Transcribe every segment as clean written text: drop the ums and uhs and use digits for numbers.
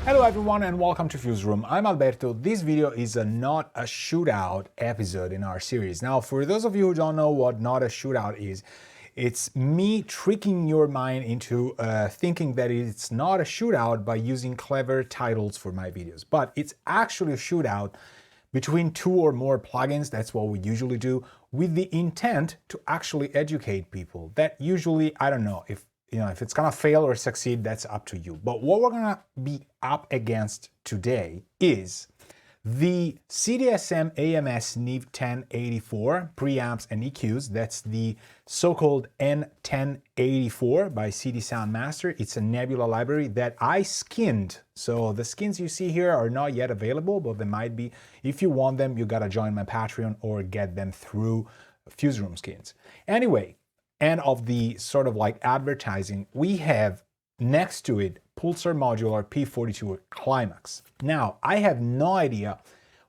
Hello everyone and welcome to Fuse Room. I'm Alberto. This video is not a shootout episode in our series. Now, for those of you who don't know what not a shootout is, it's me tricking your mind into thinking that it's not a shootout by using clever titles for my videos. But it's actually a shootout between two or more plugins. That's what we usually do, with the intent to actually educate people. That usually, I don't know, if it's gonna fail or succeed, that's up to you. But what we're gonna be up against today is the CDSM AMS Neve 1084 preamps and EQs. That's the so-called N1084 by CD Sound Master. It's a Nebula library that I skinned. So the skins you see here are not yet available, but they might be. If you want them, you gotta join my Patreon or get them through Fuse Room skins. Anyway, and of the sort of like advertising, we have next to it Pulsar Modular P42 Climax. Now, I have no idea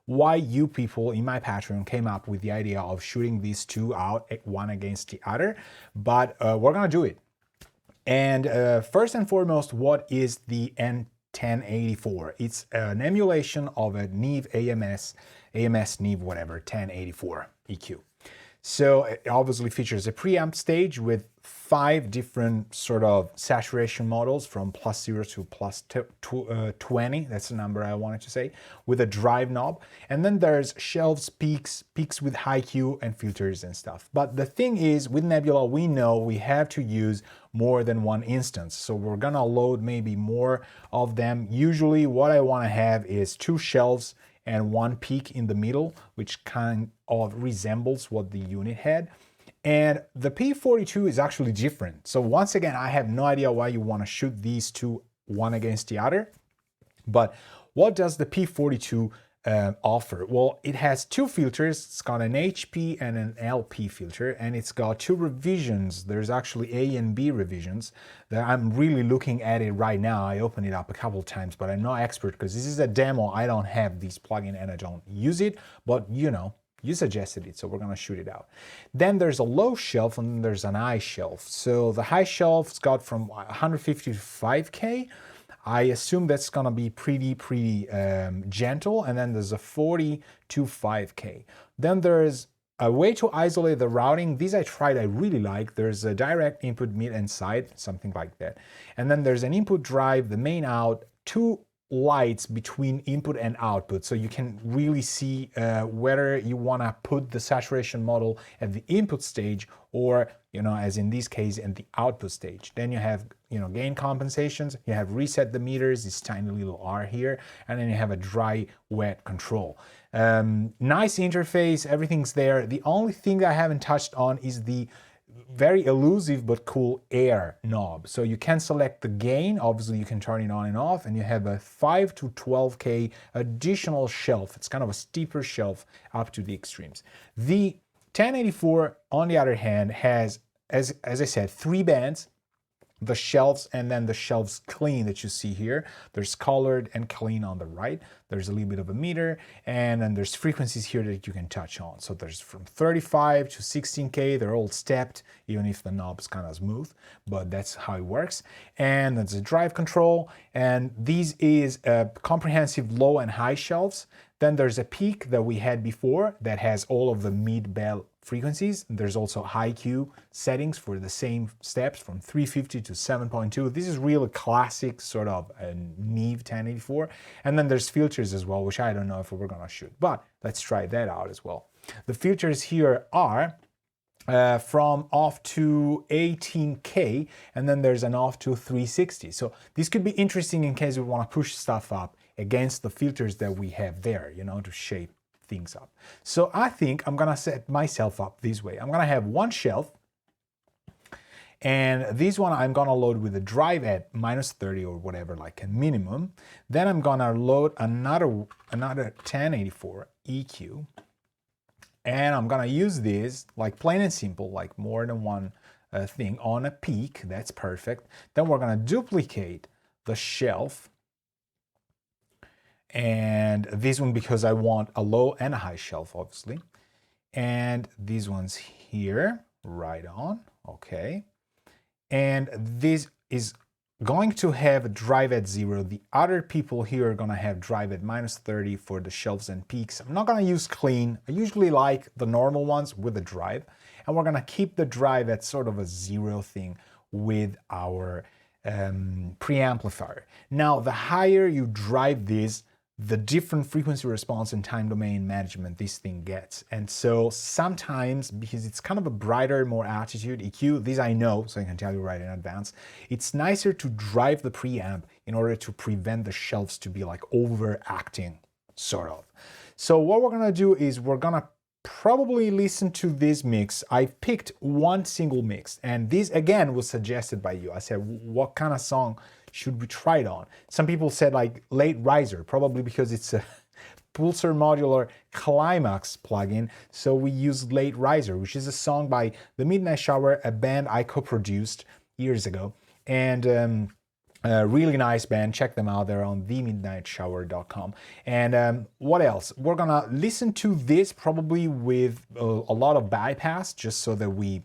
why you people in my Patreon came up with the idea of shooting these two out, one against the other, but we're gonna do it. And first and foremost, what is the N1084? It's an emulation of a Neve AMS Neve whatever, 1084 EQ. So it obviously features a preamp stage with 5 different sort of saturation models from +0 to +20, that's the number I wanted to say, with a drive knob. And then there's shelves, peaks with high Q and filters and stuff. But the thing is, with Nebula, we know we have to use more than one instance. So we're gonna load maybe more of them. Usually what I wanna have is 2 shelves and 1 peak in the middle, which kind of resembles what the unit had. And the P42 is actually different. So once again, I have no idea why you want to shoot these two one against the other. But what does the P42 offer? Well, it has 2 filters. It's got an HP and an LP filter, and it's got 2 revisions. There's actually A and B revisions that I'm really looking at it right now. I opened it up a couple of times, but I'm no expert because this is a demo. I don't have this plugin and I don't use it, but you know, you suggested it, so we're gonna shoot it out. Then there's a low shelf and then there's an high shelf. So the high shelf's got from 150 to 5K. I assume that's gonna be pretty gentle, and then there's a 40 to 5K. Then there's a way to isolate the routing. These I tried, I really like. There's a direct input mid and side, something like that. And then there's an input drive, the main out, 2 lights between input and output, so you can really see whether you want to put the saturation model at the input stage or, you know, as in this case, in the output stage. Then you have, you know, gain compensations, you have reset the meters, this tiny little R here, and then you have a dry wet control. Nice interface, everything's there. The only thing I haven't touched on is the very elusive but cool air knob. So you can select the gain, obviously you can turn it on and off, and you have a 5 to 12K additional shelf. It's kind of a steeper shelf up to the extremes. The 1084, on the other hand, has, as I said, 3 bands. The shelves and then the shelves clean that you see here. There's colored and clean on the right. There's a little bit of a meter, and then there's frequencies here that you can touch on. So there's from 35 to 16K. They're all stepped, even if the knob's kind of smooth, but that's how it works. And there's a drive control, and this is a comprehensive low and high shelves. Then there's a peak that we had before that has all of the mid-bell frequencies. There's also high Q settings for the same steps from 350 to 7.2. This is really classic sort of a Neve 1084. And then there's filters as well, which I don't know if we're gonna shoot, but let's try that out as well. The filters here are from off to 18K, and then there's an off to 360. So this could be interesting in case we want to push stuff up against the filters that we have there, you know, to shape things up. So I think I'm gonna set myself up this way. I'm gonna have 1 shelf, and this one I'm gonna load with a drive at -30 or whatever, like a minimum. Then I'm gonna load another 1084 EQ, and I'm gonna use this like plain and simple, like more than one thing on a peak. That's perfect. Then we're gonna duplicate the shelf, and this one because I want a low and a high shelf, obviously. And these ones here, right on, okay. And this is going to have drive at 0. The other people here are gonna have drive at -30 for the shelves and peaks. I'm not gonna use clean. I usually like the normal ones with the drive. And we're gonna keep the drive at sort of a 0 thing with our preamplifier. Now, the higher you drive this, the different frequency response and time domain management this thing gets. And so sometimes, because it's kind of a brighter, more attitude EQ, this I know, so I can tell you right in advance, it's nicer to drive the preamp in order to prevent the shelves to be like overacting, sort of. So what we're gonna do is we're gonna probably listen to this mix. I picked one single mix, and this again was suggested by you. I said, what kind of song should we try it on? Some people said like Late Riser, probably because it's a Pulsar Modular Climax plugin. So we used Late Riser, which is a song by The Midnight Shower, a band I co-produced years ago. And a really nice band. Check them out. They're on themidnightshower.com. And what else? We're gonna listen to this probably with a lot of bypass, just so that we,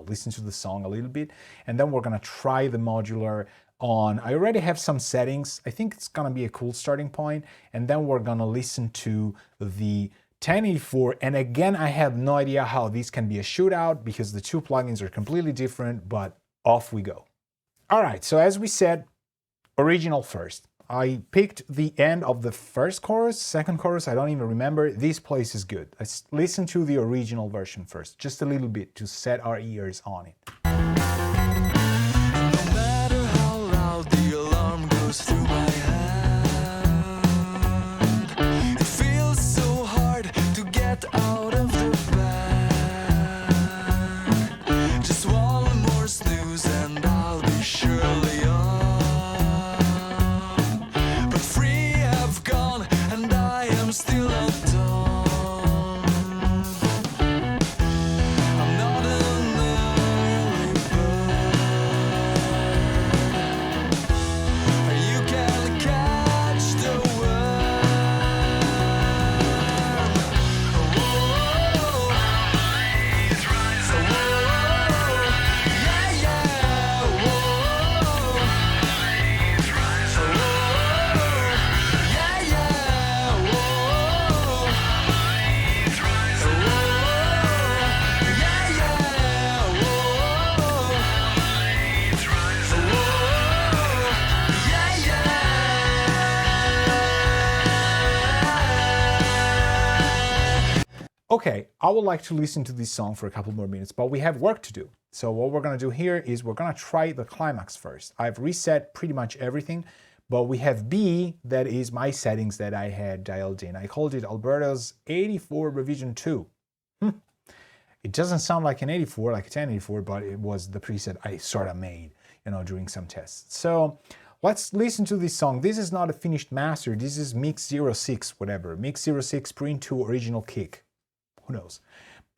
listen to the song a little bit. And then we're gonna try the modular on. I already have some settings. I think it's gonna be a cool starting point. And then we're gonna listen to the 1084. And again, I have no idea how this can be a shootout because the two plugins are completely different, but off we go. All right, so as we said, original first. I picked the end of the first chorus, second chorus, I don't even remember. This place is good. Let's listen to the original version first, just a little bit to set our ears on it. No matter how loud the alarm goes through my head, it feels so hard to get out of the bed. Just one more snooze and I'll be surely on. Still at dawn. I'm not an early bird. You can catch the worm. Whoa, please rise. Whoa, yeah, yeah. Whoa, please rise. Whoa, yeah, yeah. Okay, I would like to listen to this song for a couple more minutes, but we have work to do. So what we're gonna do here is we're gonna try the climax first. I've reset pretty much everything, but we have B, that is my settings that I had dialed in. I called it Alberto's 84 revision 2. It doesn't sound like an 84, like a 1084, but it was the preset I sort of made, during some tests. So let's listen to this song. This is not a finished master. This is mix 06, whatever. Mix 06 print 2 original kick. Who knows?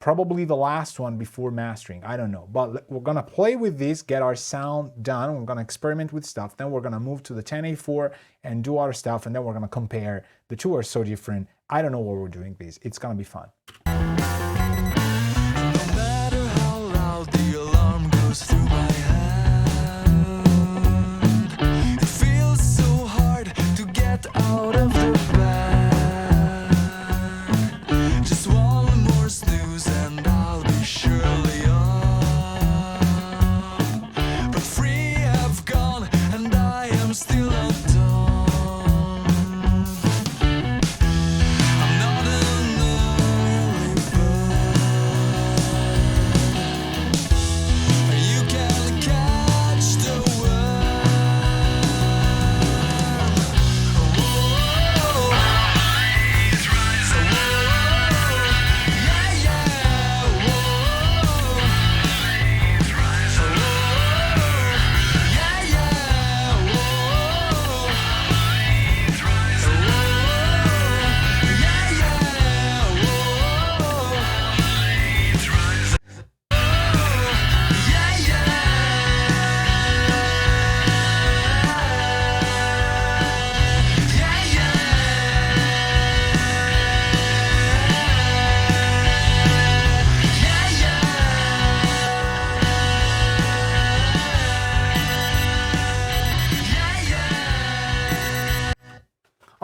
Probably the last one before mastering. I don't know. But we're going to play with this, get our sound done. We're going to experiment with stuff. Then we're going to move to the 1084 and do other stuff. And then we're going to compare. The two are so different. I don't know what we're doing this. It's going to be fun. No matter how loud the alarm goes through my head, it feels so hard to get out of the bed. Just one more snooze and I'll be surely on. But free have gone and I am still at dawn. I'm not an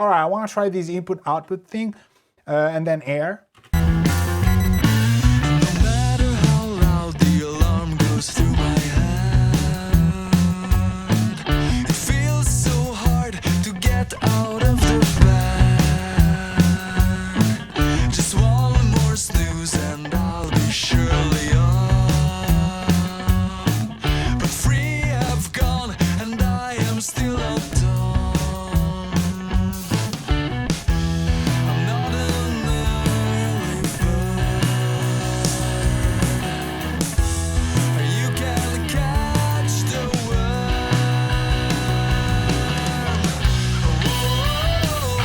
All right, I want to try this input-output thing, and then air. No matter how loud the alarm goes through my head, it feels so hard to get out of the bed. Just one more snooze and I'll be surely on. But free have gone and I am still undone. I'm not an early bird. You can catch the worm. Whoa,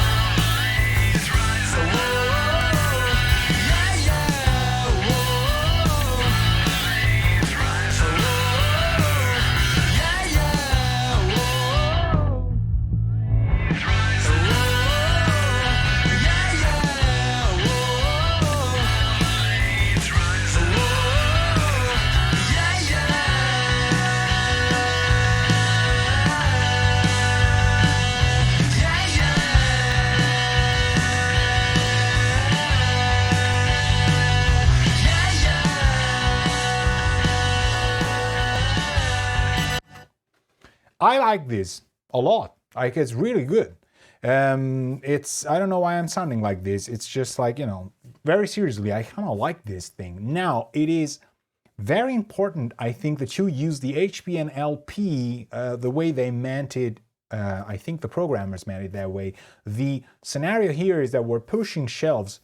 yeah, yeah. Whoa, yeah, yeah. Whoa, I like this a lot. Like, it's really good. I don't know why I'm sounding like this. It's just like, very seriously, I kind of like this thing. Now, it is very important, I think, that you use the HP and LP the way they meant it. I think the programmers meant it that way. The scenario here is that we're pushing shelves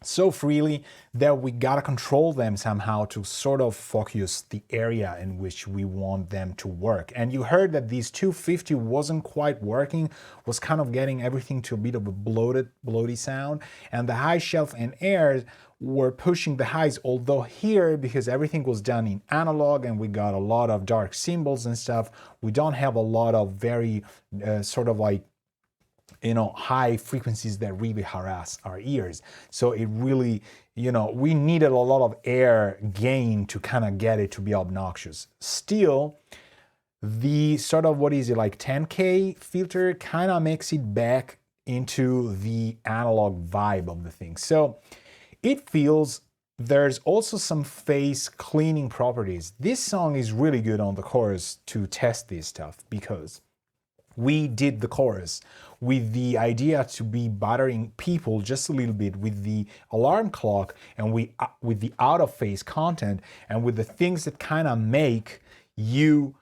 so freely that we gotta control them somehow to sort of focus the area in which we want them to work. And you heard that these 250 wasn't quite working, was kind of getting everything to a bit of a bloaty sound. And the high shelf and airs were pushing the highs, although here, because everything was done in analog and we got a lot of dark symbols and stuff, we don't have a lot of very sort of like high frequencies that really harass our ears. So it really, we needed a lot of air gain to kind of get it to be obnoxious. Still, the sort of, 10K filter kind of makes it back into the analog vibe of the thing. So it feels, there's also some phase cleaning properties. This song is really good on the chorus to test this stuff, because we did the chorus with the idea to be bothering people just a little bit with the alarm clock and with the out of phase content and with the things that kind of make you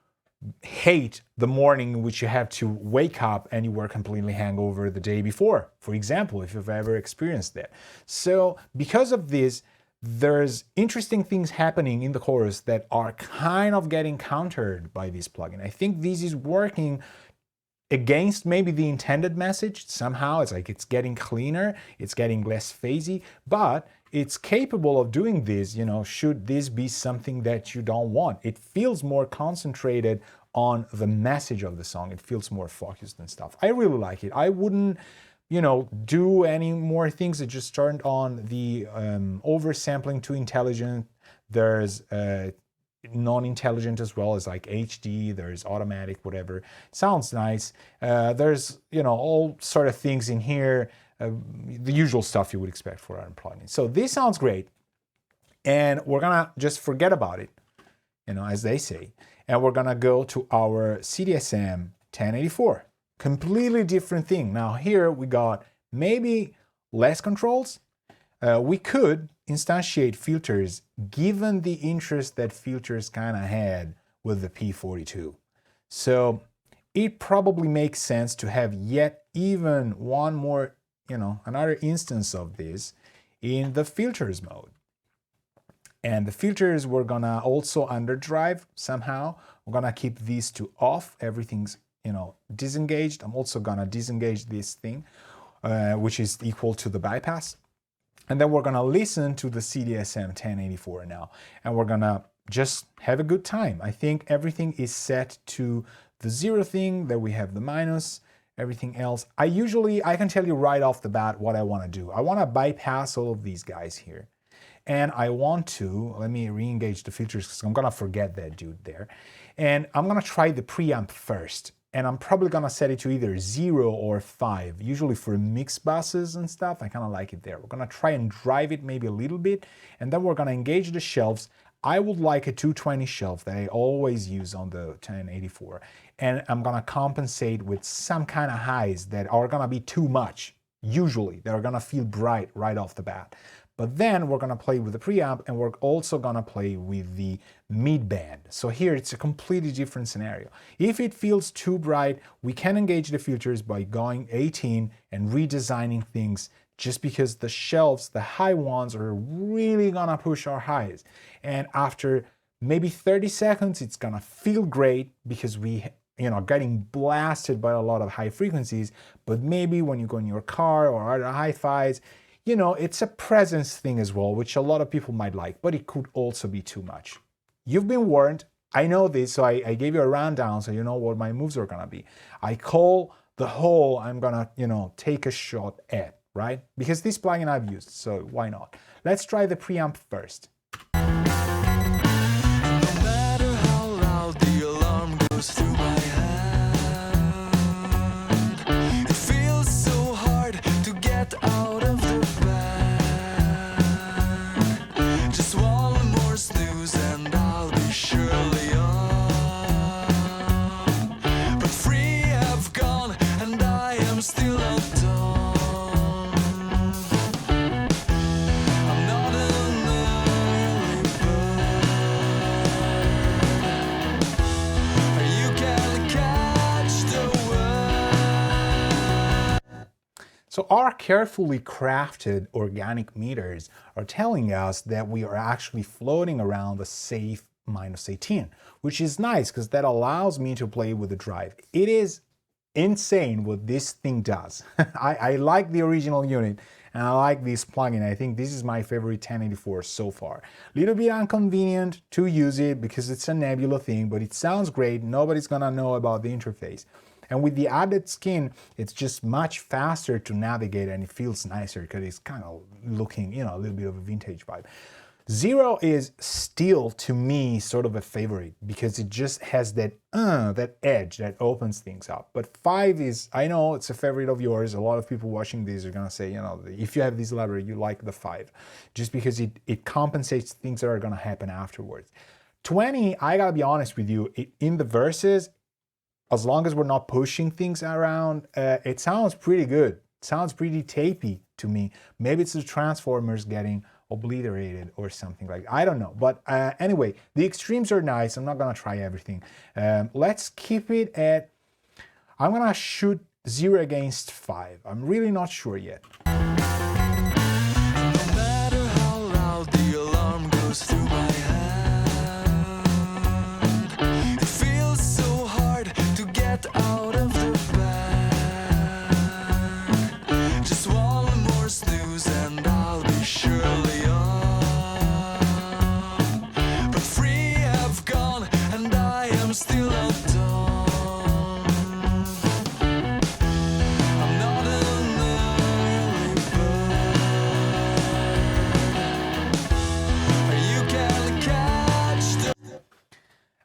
hate the morning in which you have to wake up and you were completely hangover the day before, for example, if you've ever experienced that. So because of this, there's interesting things happening in the chorus that are kind of getting countered by this plugin. I think this is working against maybe the intended message. Somehow it's like it's getting cleaner, it's getting less phasey, but it's capable of doing this, should this be something that you don't want. It feels more concentrated on the message of the song. It feels more focused and stuff. I really like it. I wouldn't, do any more things. It just turned on the oversampling to intelligent. There's non-intelligent as well as like HD, there's automatic, whatever. Sounds nice. There's, all sort of things in here, the usual stuff you would expect for our plugin. So this sounds great. And we're gonna just forget about it, as they say. And we're gonna go to our CDSM 1084. Completely different thing. Now here we got maybe less controls. We could instantiate filters given the interest that filters kind of had with the P42. So it probably makes sense to have yet even one more, another instance of this in the filters mode. And the filters we're gonna also underdrive somehow. We're gonna keep these two off. Everything's, disengaged. I'm also gonna disengage this thing, which is equal to the bypass. And then we're gonna listen to the CDSM 1084 now, and we're gonna just have a good time. I think everything is set to the 0 thing, that we have the minus, everything else. I can tell you right off the bat what I wanna do. I wanna bypass all of these guys here. And I want to, let me re-engage the filters because I'm gonna forget that dude there. And I'm gonna try the preamp first. and I'm probably gonna set it to either 0 or 5. Usually for mixed buses and stuff, I kind of like it there. We're gonna try and drive it maybe a little bit, and then we're gonna engage the shelves. I would like a 220 shelf that I always use on the 1084, and I'm gonna compensate with some kind of highs that are gonna be too much. Usually, they're gonna feel bright right off the bat. But then we're gonna play with the preamp, and we're also gonna play with the mid band. So here it's a completely different scenario. If it feels too bright, we can engage the filters by going 18 and redesigning things, just because the shelves, the high ones, are really gonna push our highs. And after maybe 30 seconds, it's gonna feel great because we getting blasted by a lot of high frequencies. But maybe when you go in your car or other hi-fis, it's a presence thing as well, which a lot of people might like, but it could also be too much. You've been warned. I know this, so I gave you a rundown so you know what my moves are gonna be. I call the hole I'm gonna, take a shot at, right? Because this plugin I've used, so why not? Let's try the preamp first. No matter how loud the alarm goes through my hand, it feels so hard to get out of the bed. Just one more snooze and I'll be surely on. But 3 have gone and I am still at dawn. I'm not an early bird. You can catch the word. So our carefully crafted organic meters are telling us that we are actually floating around the safe -18, which is nice because that allows me to play with the drive. It is insane what this thing does. I like the original unit and I like this plugin. I think this is my favorite 1084 so far. Little bit inconvenient to use it because it's a Nebula thing, but it sounds great. Nobody's gonna know about the interface. And with the added skin, it's just much faster to navigate and it feels nicer because it's kind of looking, a little bit of a vintage vibe. 0 is still, to me, sort of a favorite because it just has that edge that opens things up. But 5 is, I know it's a favorite of yours. A lot of people watching this are gonna say, if you have this library, you like the 5, just because it compensates things that are gonna happen afterwards. 20, I gotta be honest with you, in the verses, as long as we're not pushing things around, it sounds pretty good. It sounds pretty tapey to me. Maybe it's the transformers getting obliterated or something like that. I don't know. But anyway, the extremes are nice. I'm not gonna try everything. Let's keep it at, I'm gonna shoot 0 against 5. I'm really not sure yet. No matter how loud the alarm goes through my hand, it feels so hard to get out of the bed. Just one more snooze and I'll be surely on. But 3 have gone and I am still at dawn. I'm not an early bird. You can catch the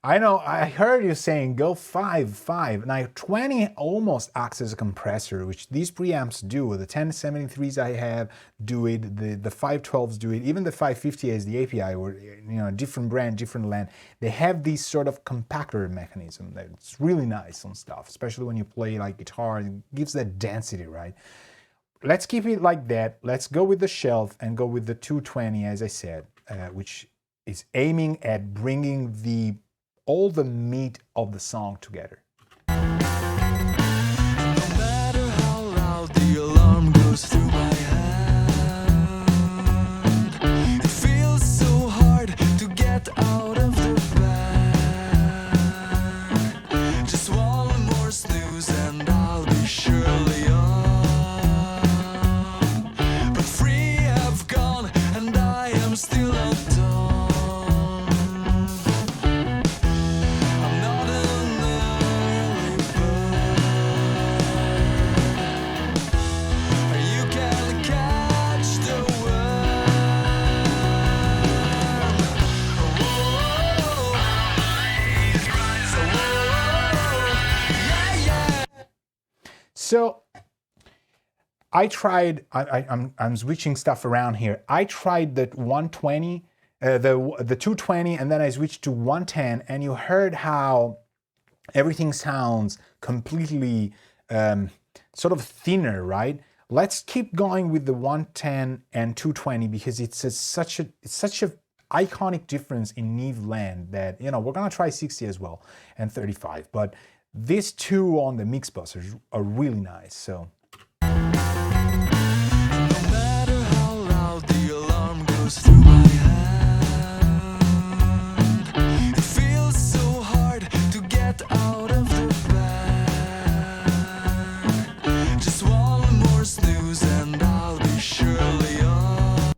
I know, I heard you saying go 5. Now 20 almost acts as a compressor, which these preamps do. The 1073s I have do it, the 512s do it, even the 550 as the API, or different brand, different LAN. They have this sort of compactor mechanism that's really nice on stuff, especially when you play like guitar. It gives that density, right? Let's keep it like that. Let's go with the shelf and go with the 220, as I said, which is aiming at bringing all the meat of the song together. No matter how loud the alarm goes through my hand, it feels so hard to get out of the bed. Just one more snooze and I'll be surely on. But 3 have gone and I am still at dawn. I'm not an early bird. You can So I tried, I'm switching stuff around here. I tried the 120, the 220, and then I switched to 110, and you heard how everything sounds completely sort of thinner, right? Let's keep going with the 110 and 220 because it's such a iconic difference in Neve land that, you know, we're gonna try 60 as well and 35, but these two on the mix bus are really nice. So No matter how loud the alarm goes through my head, it feels so hard to get out of the bed. Just one more snooze and I'll be surely on.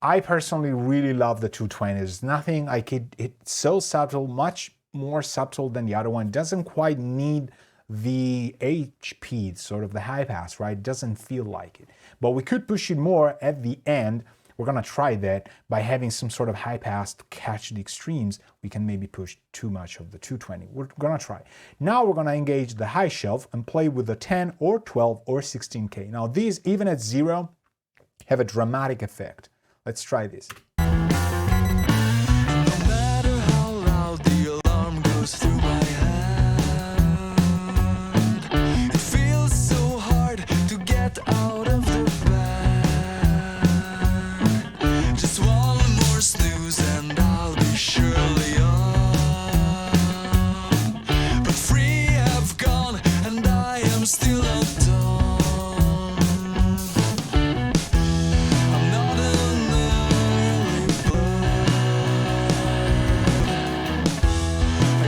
I personally really love the 220. There's nothing like it. It's so subtle, much more subtle than the other one. It doesn't quite need the HP, sort of the high pass, right? It doesn't feel like it. But we could push it more at the end. We're gonna try that by having some sort of high pass to catch the extremes. We can maybe push too much of the 220. We're gonna try. Now we're gonna engage the high shelf and play with the 10 or 12 or 16K. Now these, even at 0, have a dramatic effect. Let's try this. No matter how loud the alarm goes through my head, it feels so hard to get out of the bed. Just one more snooze and I'll be surely on. But 3 have gone and I am still undone. I'm not an early bird.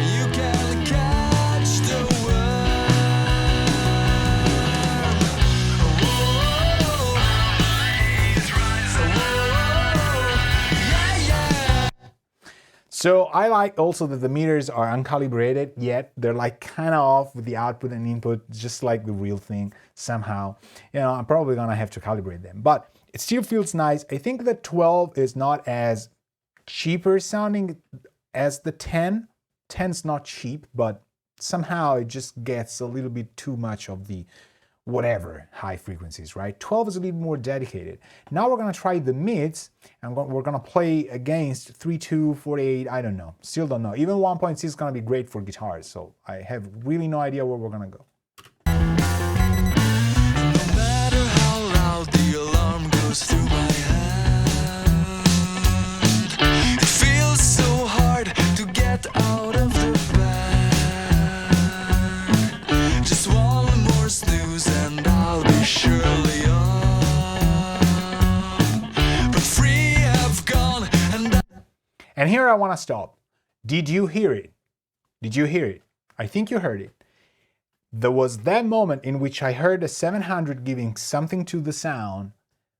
You can catch the worm. Whoa, yeah, yeah. So I like also that the meters are uncalibrated, yet they're like kind of off with the output and input, just like the real thing somehow. You know, I'm probably gonna have to calibrate them, but it still feels nice. I think the 12 is not as cheaper sounding as the 10. 10's not cheap, but somehow it just gets a little bit too much of the whatever high frequencies, right? 12 is a little more dedicated. Now we're gonna try the mids, and we're gonna play against 32, 48, I don't know, still don't know. Even 1.6 is gonna be great for guitars, so I have really no idea where we're gonna go. No matter how loud the alarm goes through my head, it feels so hard to get out of the bed. Just one more snooze and I'll be surely on. But 3 have gone and And here I wanna stop. Did you hear it? Did you hear it? I think you heard it. There was that moment in which I heard a 700 giving something to the sound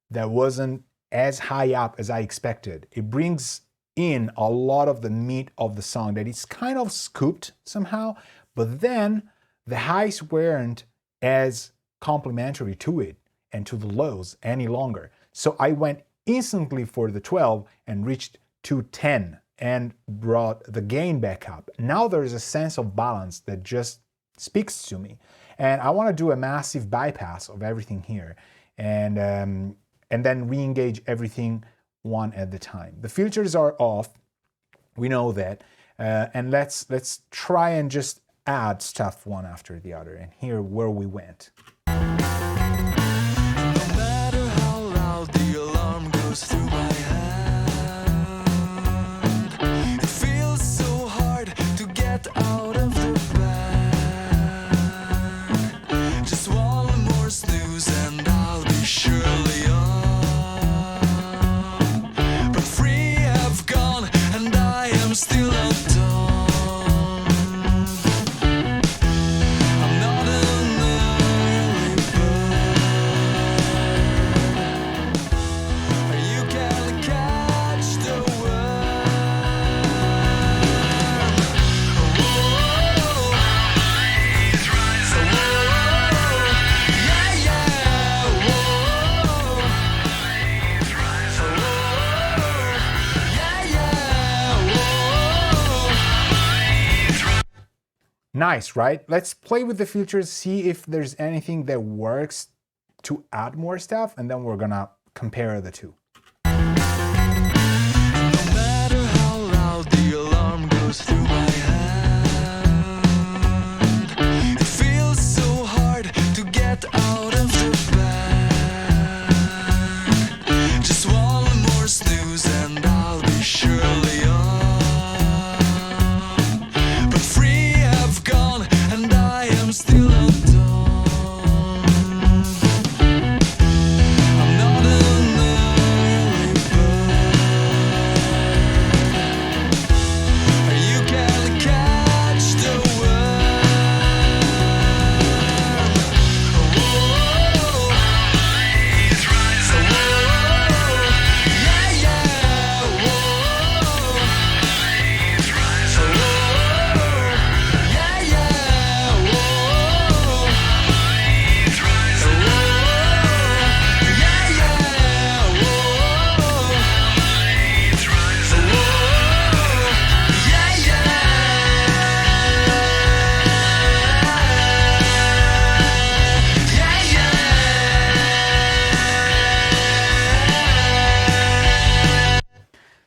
that wasn't as high up as I expected. It brings in a lot of the meat of the song that is kind of scooped somehow, but then the highs weren't as complementary to it and to the lows any longer. So I went instantly for the 12 and reached 210 and brought the gain back up. Now there's a sense of balance that just speaks to me, and I want to do a massive bypass of everything here, and then re-engage everything one at the time. The filters are off, we know that, and let's try and just add stuff one after the other and hear where we went. no matter how loud the alarm goes through my head, it feels so hard to get out of the bed. Just one more snooze and I'll be surely on. But 3 have gone and I am still undone. I'm not an early bird. You can Nice, right? Let's play with the filters, see if there's anything that works to add more stuff, and then we're gonna compare the two. No matter how loud the alarm goes through my hand, it feels so hard to get out of the bed. Just one more snooze and I'll be surely on. But three have gone and I am still undone. I'm not an early bird. You can catch the worm. Whoa, please rise above. Yeah, yeah. Whoa, please rise above. Yeah, yeah. Whoa, please rise above. Yeah, yeah. Whoa, please rise above. Yeah,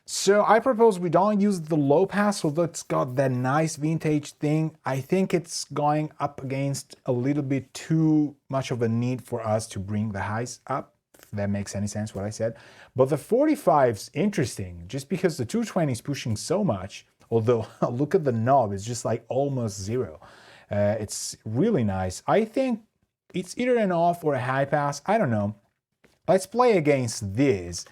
So I propose we don't use the low pass, although it's got that nice vintage thing. I think it's going up against a little bit too much of a need for us to bring the highs up, if that makes any sense what I said. But the 45's interesting, just because the 220 is pushing so much, although look at the knob, it's just like almost zero. It's really nice. I think it's either an off or a high pass, I don't know. Let's play against this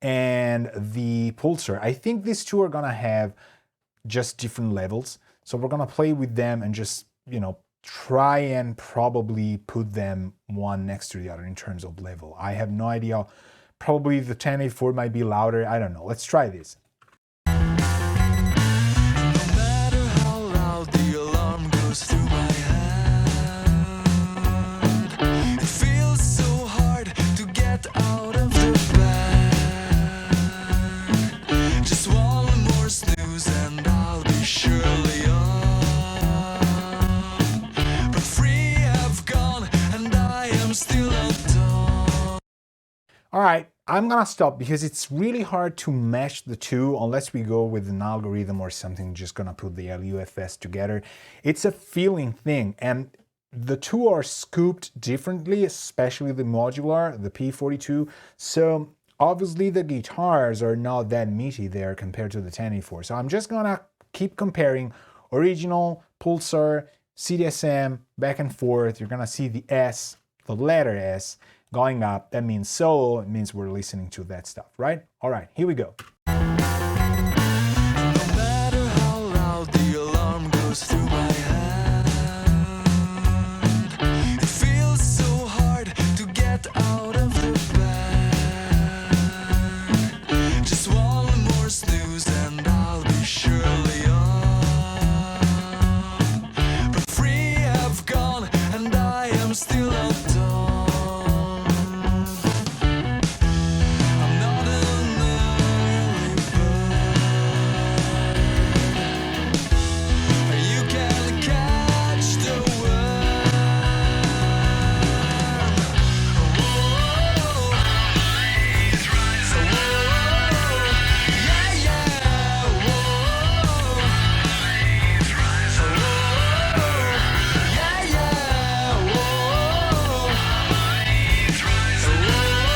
and the Pulsar. I think these two are gonna have just different levels. So we're gonna play with them and just, you know, try and probably put them one next to the other in terms of level. I have no idea. Probably the 1084 might be louder. I don't know. Let's try this. no matter how loud the alarm goes through my head, it feels so hard to get out of the bed. Just one more snooze and I'll be surely on. But three have gone and I am still undone. All right, I'm gonna stop because it's really hard to mesh the two unless we go with an algorithm or something just gonna put the LUFS together. It's a feeling thing, and the two are scooped differently, especially the Modular, the P42. So obviously the guitars are not that meaty there compared to the 1084. So I'm just gonna keep comparing original, Pulsar, CDSM, back and forth. You're gonna see the S, the letter S, going up. That means solo, it means we're listening to that stuff, right? All right, here we go. No matter how loud the alarm goes through my head, it feels so hard to get out of the bed. Just one more snooze and I'll be surely on. But three have gone and I am still undone. I'm not an early bird. You can catch the worm. Whoa, please rise above. Yeah, yeah. Whoa, please rise above. Yeah, yeah. Whoa, please rise above.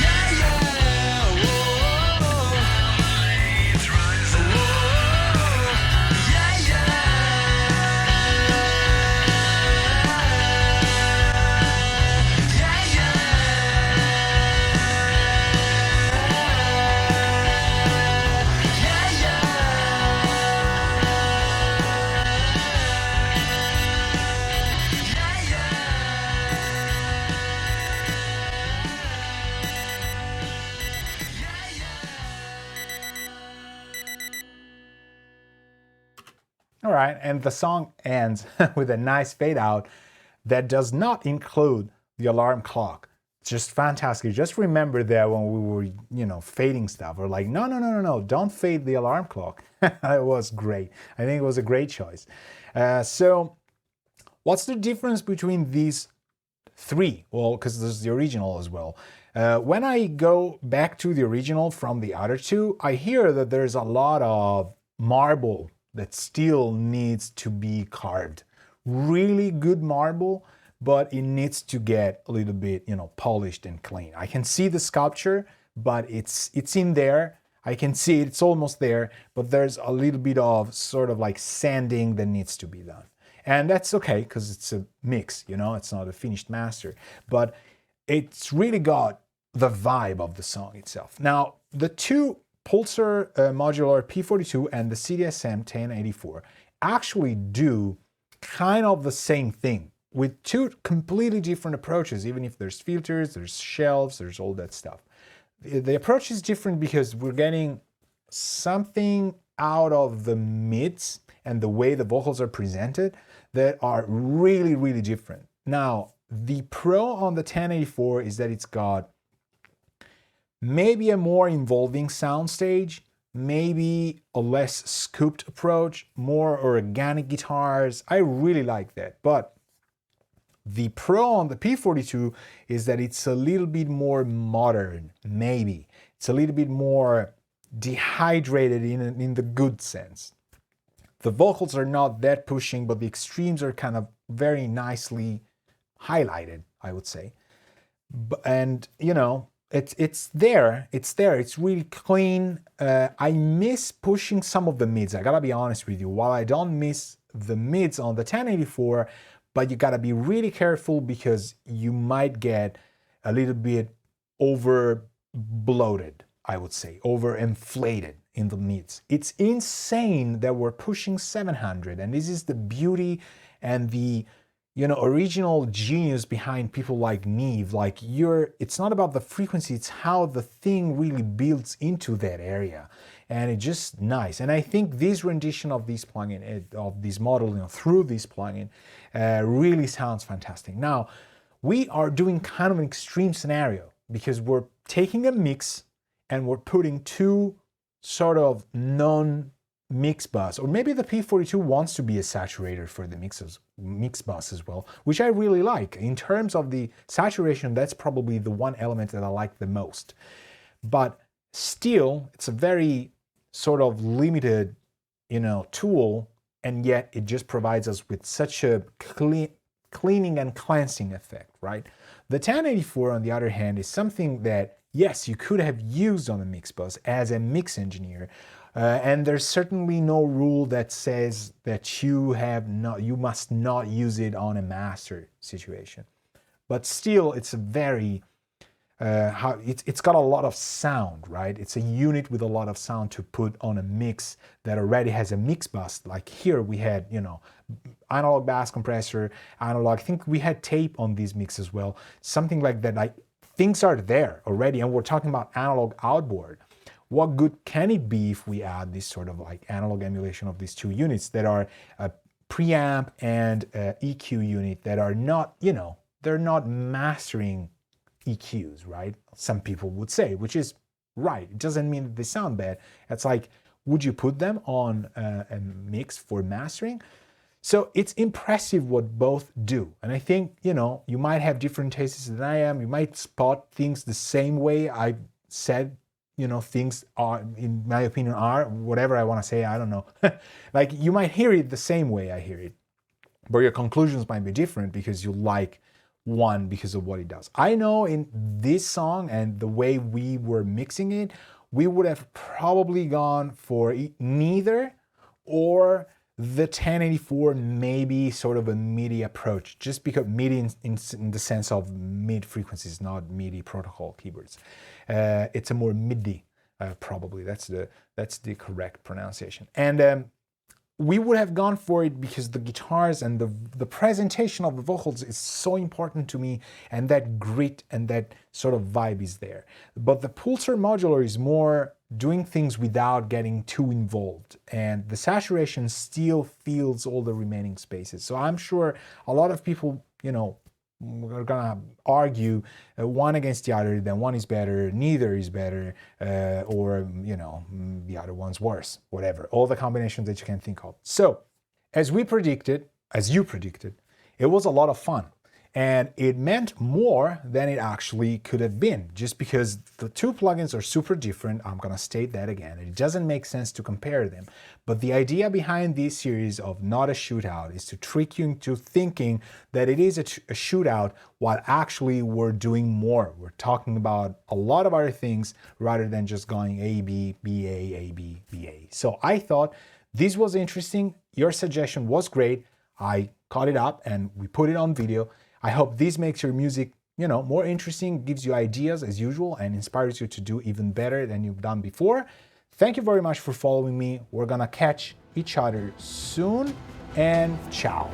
Yeah, yeah. Whoa, please rise above. Yeah, All right, and the song ends with a nice fade out that does not include the alarm clock. just fantastic. Just remember that when we were, you know, fading stuff, or like, no, don't fade the alarm clock. It was great. I think it was a great choice. So what's the difference between these three? Well, because there's the original as well. When I go back to the original from the other two, I hear that there's a lot of marble that still needs to be carved. Really good marble, but it needs to get a little bit, you know, polished and clean. I can see the sculpture, but it's in there. I can see it, it's almost there, but there's a little bit of sort of like sanding that needs to be done. And that's okay, because it's a mix, you know, it's not a finished master. But it's really got the vibe of the song itself. Now, the two Pulsar Modular P42 and the CDSM 1084 actually do kind of the same thing with two completely different approaches, even if there's filters, there's shelves, there's all that stuff. The approach is different because we're getting something out of the mids and the way the vocals are presented that are really, really different. Now, the pro on the 1084 is that it's got maybe a more involving soundstage, maybe a less scooped approach, more organic guitars. I really like that. But the pro on the P42 is that it's a little bit more modern, maybe. It's a little bit more dehydrated in the good sense. The vocals are not that pushing, but the extremes are kind of very nicely highlighted, I would say. And, you know, it's there, it's really clean. I miss pushing some of the mids, I gotta be honest with you. While I don't miss the mids on the 1084, but you gotta be really careful because you might get a little bit over bloated, I would say, over inflated in the mids. It's insane that we're pushing 700, and this is the beauty and the, you know, original genius behind people like Neve. Like, it's not about the frequency, it's how the thing really builds into that area. And it's just nice. And I think this rendition of this plugin, of this model, you know, through this plugin, really sounds fantastic. Now, we are doing kind of an extreme scenario because we're taking a mix and we're putting two sort of non-mix bus, or maybe the P42 wants to be a saturator for the mix bus as well, which I really like. In terms of the saturation, that's probably the one element that I like the most. But still, it's a very sort of limited, you know, tool, and yet it just provides us with such a cleaning and cleansing effect, right? The 1084, on the other hand, is something that, yes, you could have used on a mix bus as a mix engineer, and there's certainly no rule that says that you must not use it on a master situation. But still, it's a very it's got a lot of sound, right? It's a unit with a lot of sound to put on a mix that already has a mix bus. Like here we had, you know, analog bass compressor, analog. I think we had tape on these mix as well. Something like that. Like, things are there already, and we're talking about analog outboard. What good can it be if we add this sort of like analog emulation of these two units that are a preamp and a EQ unit that are not, you know, they're not mastering EQs, right? Some people would say, which is right. It doesn't mean that they sound bad. It's like, would you put them on a mix for mastering? So it's impressive what both do. And I think, you know, you might have different tastes than I am. You might spot things the same way I said, you know, things are, in my opinion, are, whatever I want to say, I don't know. Like, you might hear it the same way I hear it, but your conclusions might be different because you like one because of what it does. I know in this song and the way we were mixing it, we would have probably gone for neither, or the 1084, maybe sort of a MIDI approach, just because MIDI in the sense of mid frequencies, not MIDI protocol keyboards. It's a more MIDI, probably. That's the correct pronunciation. And we would have gone for it because the guitars and the presentation of the vocals is so important to me, and that grit and that sort of vibe is there. But the Pulsar Modular is more doing things without getting too involved, and the saturation still fills all the remaining spaces. So I'm sure a lot of people, you know, we're gonna argue one against the other, then one is better, neither is better, or you know, the other one's worse, whatever. All the combinations that you can think of. So, as we predicted, as you predicted, it was a lot of fun. And it meant more than it actually could have been, just because the two plugins are super different. I'm gonna state that again. It doesn't make sense to compare them. But the idea behind this series of Not a Shootout is to trick you into thinking that it is a shootout while actually we're doing more. We're talking about a lot of other things rather than just going A, B, B, A, A, B, B, A. So I thought this was interesting. Your suggestion was great. I caught it up and we put it on video. I hope this makes your music, you know, more interesting, gives you ideas as usual, and inspires you to do even better than you've done before. Thank you very much for following me. We're gonna catch each other soon, and ciao.